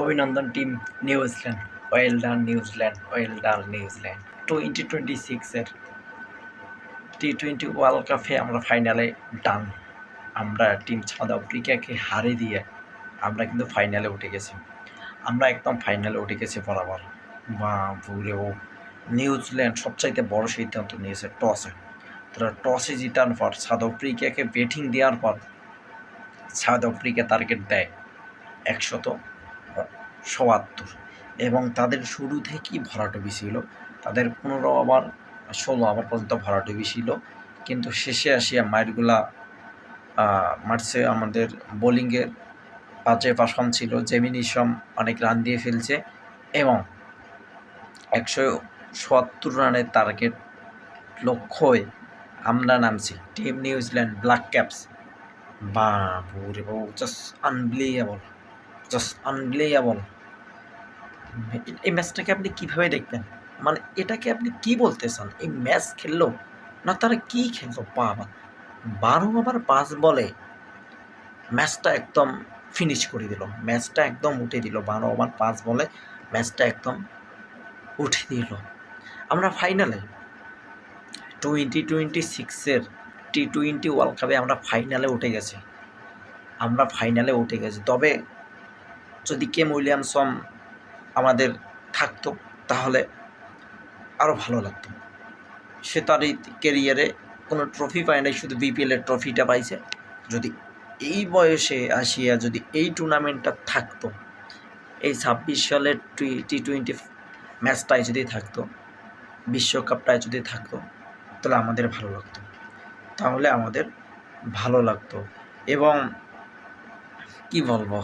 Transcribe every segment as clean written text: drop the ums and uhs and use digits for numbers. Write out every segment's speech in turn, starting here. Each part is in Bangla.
অভিনন্দন team New Zealand, well done New Zealand, well done New Zealand. 2026-এর T20 ওয়ার্ল্ড কাপে আমরা ফাইনালে ডান। আমরা টিম সাউথ আফ্রিকাকে হারিয়ে দিয়ে আমরা কিন্তু ফাইনালে উঠে গেছি। আমরা একদম ফাইনালে উঠে গেছি বরাবর। বাবুরে ও নিউজিল্যান্ড সবচাইতে বড় সিদ্ধান্ত নিয়েছে টসে। তারা টসে জিতার পর সাউথ আফ্রিকাকে ব্যাটিং দেওয়ার পর সাউথ আফ্রিকা টার্গেট দেয় 174 এবং তাদের শুরু থেকেই ভরাডুবি ছিল। তাদের 15 ওভার 16 ওভার পর্যন্ত ভরাডুবি ছিল, কিন্তু শেষে আসিয়া মাইরগুলা মারছে। আমাদের বোলিংয়ের বাজে পারফর্ম ছিল। জেমিনিশম অনেক রান দিয়ে ফেলছে এবং 177 রানের টার্গেট লক্ষ্যে আমরা নামছি টিম নিউজিল্যান্ড ব্ল্যাক ক্যাপস। বাবুরে বাবু, জাস্ট আনবিলিয়েবল। এই ম্যাচটাকে আপনি কীভাবে দেখবেন? মানে এটাকে আপনি কি বলতে চান? এই ম্যাচ খেললো না তারা কী খেললো? বাবা, 12 ওভার 5 বলে ম্যাচটা একদম ফিনিশ করে দিল, ম্যাচটা একদম উঠে দিল। 12 ওভার 5 বলে ম্যাচটা একদম উঠে দিল। আমরা ফাইনালে 2026-এর T20 ওয়ার্ল্ড কাপে আমরা ফাইনালে উঠে গেছি। তবে যদি কেম উইলিয়ামসন আমাদের থাকতো তাহলে আরও ভালো লাগতো। সে তার এই ক্যারিয়ারে কোনো ট্রফি পায় নাই, শুধু বিপিএলের ট্রফিটা পাইছে। যদি এই বয়সে আসিয়া যদি এই টুর্নামেন্টটা থাকতো, এই 26 সালের T20 ম্যাচটায় যদি থাকতো, বিশ্বকাপটায় যদি থাকতো, তাহলে আমাদের ভালো লাগতো। এবং কি বলবো,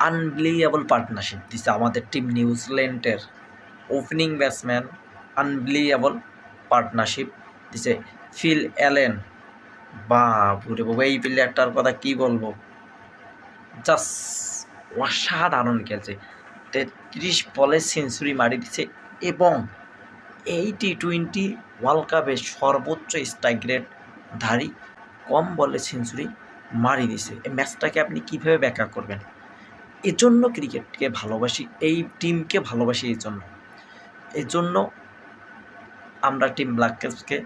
আনবিলিয়েবল পার্টনারশিপ দিচ্ছে আমাদের টিম নিউজিল্যান্ডের ওপেনিং ব্যাটসম্যান। আনবিলিয়েবল পার্টনারশিপ দিচ্ছে ফিল অ্যালেন। বাবুরে বাবু, এই প্লেয়ারটার কথা কি বলবো, জাস্ট অসাধারণ খেলছে। 33 বলে সেঞ্চুরি মারি দিচ্ছে এবং এই T20 ওয়ার্ল্ড কাপে সর্বোচ্চ স্ট্রাইক রেট ধারী, কম বলে সেঞ্চুরি মারি দিছে। এই ম্যাচটাকে আপনি কীভাবে ব্যাখ্যা করবেন? এজন্য ক্রিকেটকে ভালোবাসি, এই টিমকে ভালোবাসি। এজন্য আমরা টিম ব্ল্যাক ক্যাপসকে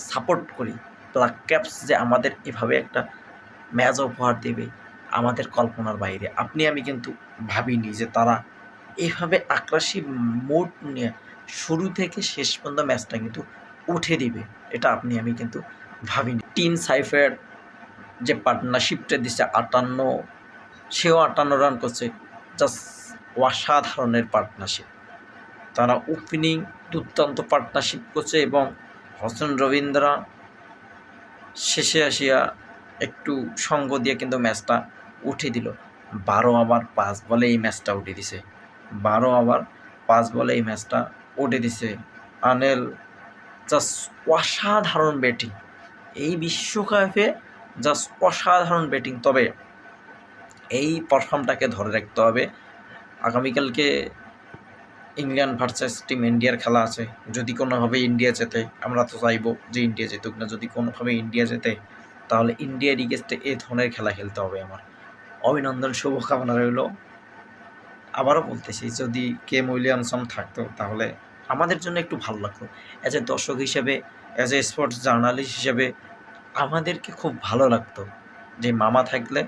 সাপোর্ট করি। ব্ল্যাক ক্যাপস যে আমাদের এভাবে একটা ম্যাচ উপহার দেবে আমাদের কল্পনার বাইরে। আমি কিন্তু ভাবিনি যে তারা এভাবে আগ্রাসী মোড নিয়ে শুরু থেকে শেষ পর্যন্ত ম্যাচটা কিন্তু উঠে দিবে, এটা আমি কিন্তু ভাবিনি। টিম সাইফের যে পার্টনারশিপটা দিচ্ছে 58, সেও 58 রান করছে। জাস্ট অসাধারণের পার্টনারশিপ। তারা ওপেনিং দুর্দান্ত পার্টনারশিপ করছে এবং হোসেন রবীন্দ্রা শেষে আসিয়া একটু সঙ্গ দিয়ে কিন্তু ম্যাচটা উঠে দিল। 12 ওভার 5 বলে এই ম্যাচটা উঠে দিছে। 12 ওভার 5 বলে এই ম্যাচটা উঠে দিছে। আনেল জাস্ট অসাধারণ ব্যাটিং এই বিশ্বকাপে, জাস্ট অসাধারণ ব্যাটিং। তবে এই পারফর্মটাকে ধরে রাখতে হবে। আগামীকালকে ইংল্যান্ড ভার্সেস টিম ইন্ডিয়ার খেলা আছে। যদি কোনোভাবে ইন্ডিয়া জেতে, আমরা তো চাইবো যে ইন্ডিয়া জিতুক না, যদি কোনোভাবে ইন্ডিয়া জেতে তাহলে ইন্ডিয়ার এগেইনস্টে এই ধরনের খেলা খেলতে হবে। আমার অভিনন্দন, শুভকামনা রইল। আবারও বলতেছি, যদি কেম উইলিয়ামসন থাকতো তাহলে আমাদের জন্য একটু ভালো লাগতো। অ্যাজ এ দর্শক হিসেবে, অ্যাজ এ স্পোর্টস জার্নালিস্ট হিসেবে আমাদেরকে খুব ভালো লাগতো যে মামা থাকলে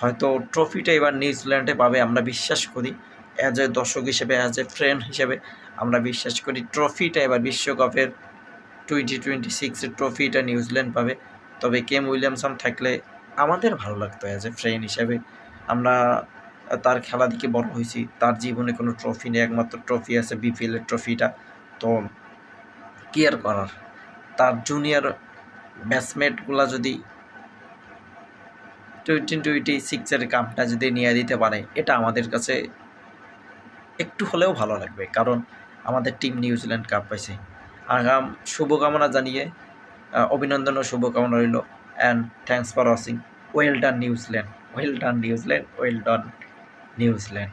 হয়তো ট্রফিটা এবার নিউজিল্যান্ডে পাবে, আমরা বিশ্বাস করি। অ্যাজ এ দর্শক হিসেবে, অ্যাজ এ ফ্রেন্ড হিসেবে আমরা বিশ্বাস করি ট্রফিটা এবার বিশ্বকাপের 2026-এর ট্রফিটা নিউজিল্যান্ড পাবে। তবে কেম উইলিয়ামসন থাকলে আমাদের ভালো লাগতো। অ্যাজ এ ফ্রেন্ড হিসেবে আমরা তার খেলা দিকে বড় হয়েছি। তার জীবনে কোনো ট্রফি নেই, একমাত্র ট্রফি আছে বিপিএলের ট্রফিটা। তো কি আর করার, তার জুনিয়র ব্যাটসম্যানগুলো যদি 2026-এর কাপটা যদি নিয়ে দিতে পারে, এটা আমাদের কাছে একটু হলেও ভালো লাগবে, কারণ আমাদের টিম নিউজিল্যান্ড কাপ পাইছে। শুভকামনা জানিয়ে অভিনন্দন ও শুভকামনা রইল। And thanks for watching. Well done New Zealand, well done New Zealand, well done New Zealand.